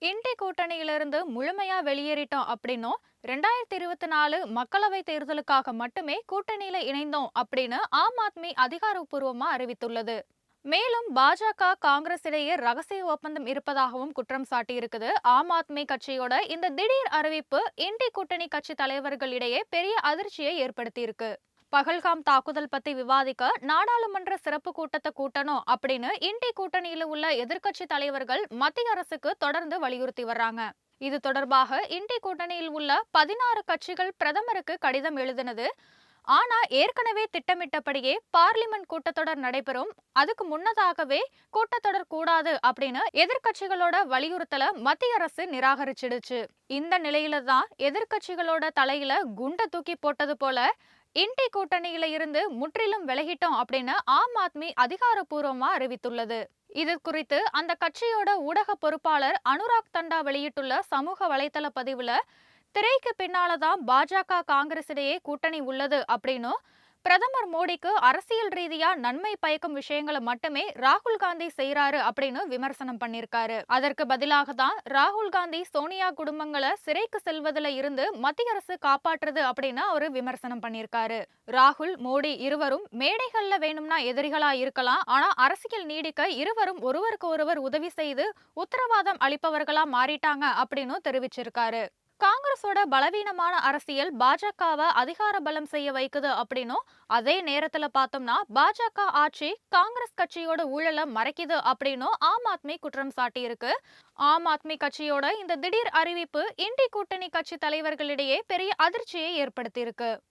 Indie கூட்டணியிலிருந்து முழுமையா வெளியேறிட்டோம் அப்படின்னும் 2024 மக்களவை தேர்தலுக்காக மட்டுமே கூட்டணியில இணைந்தோம் அப்படின்னு ஆம் ஆத்மி அதிகாரப்பூர்வமா அறிவித்துள்ளது. மேலும் பாஜக காங்கிரஸ் இடையே ரகசிய ஒப்பந்தம் இருப்பதாகவும் குற்றம் சாட்டியிருக்குது. ஆம் ஆத்மி கட்சியோட இந்த திடீர் அறிவிப்பு இண்டி கூட்டணி கட்சி தலைவர்களிடையே பெரிய அதிர்ச்சியை ஏற்படுத்தியிருக்கு. பகல்காம் தாக்குதல் பத்தி விவாதிக்க நாடாளுமன்ற சிறப்பு கூட்டத்தை கூட்டணும் அப்படின்னு இண்டி கூட்டணியில உள்ள எதிர்க்கட்சி தலைவர்கள் மத்திய அரசுக்கு தொடர்ந்து வலியுறுத்தி வர்றாங்க. இது தொடர்பாக இண்டி கூட்டணியில் உள்ள 16 கட்சிகள் பிரதமருக்கு கடிதம் எழுதினது. ஆனா ஏற்கனவே திட்டமிட்டபடியே பார்லிமெண்ட் கூட்டத்தொடர் நடைபெறும், அதுக்கு முன்னதாகவே கூட்டத்தொடர் கூடாது அப்படின்னு எதிர்க்கட்சிகளோட வலியுறுத்தல மத்திய அரசு நிராகரிச்சிடுச்சு. இந்த நிலையில தான் எதிர்க்கட்சிகளோட தலையில குண்டை தூக்கி போட்டது போல இண்டி கூட்டணியில இருந்து முற்றிலும் விலகிட்டோம் அப்படின்னு ஆம் ஆத்மி அதிகாரப்பூர்வமா அறிவித்துள்ளது. இது குறித்து அந்த கட்சியோட ஊடக பொறுப்பாளர் அனுராக் தண்டா வெளியிட்டுள்ள சமூக வலைதள பதிவுல, திரைக்கு பின்னாலதான் பாஜக காங்கிரஸ் இடையே கூட்டணி உள்ளது அப்படின்னும், பிரதமர் மோடிக்கு அரசியல் ரீதியா நன்மை பயக்கும் விஷயங்களை மட்டுமே ராகுல் காந்தி செய்யறாரு அப்படின்னு விமர்சனம் பண்ணிருக்காரு. அதற்கு பதிலாக தான் ராகுல் காந்தி சோனியா குடும்பங்களை சிறைக்கு செல்வதில் இருந்து மத்திய அரசு காப்பாற்றுறது அப்படின்னு அவரு விமர்சனம் பண்ணிருக்காரு. ராகுல் மோடி இருவரும் மேடைகள்ல வேணும்னா எதிரிகளா இருக்கலாம், ஆனா அரசியல் நீடிக்க இருவரும் ஒருவருக்கு ஒருவர் உதவி செய்து உத்தரவாதம் அளிப்பவர்களா மாறிட்டாங்க அப்படின்னு தெரிவிச்சிருக்காரு. காங்கிரஸோட பலவீனமான அரசியல் பாஜகவை அதிகார பலம் செய்ய வைக்குது அப்படின்னும், அதே நேரத்துல பார்த்தோம்னா பாஜக ஆட்சி காங்கிரஸ் கட்சியோட ஊழலை மறைக்குது அப்படின்னும் ஆம் ஆத்மி குற்றம் சாட்டியிருக்கு. ஆம் ஆத்மி கட்சியோட இந்த திடீர் அறிவிப்பு இண்டி கூட்டணி கட்சி தலைவர்களிடையே பெரிய அதிர்ச்சியை ஏற்படுத்தியிருக்கு.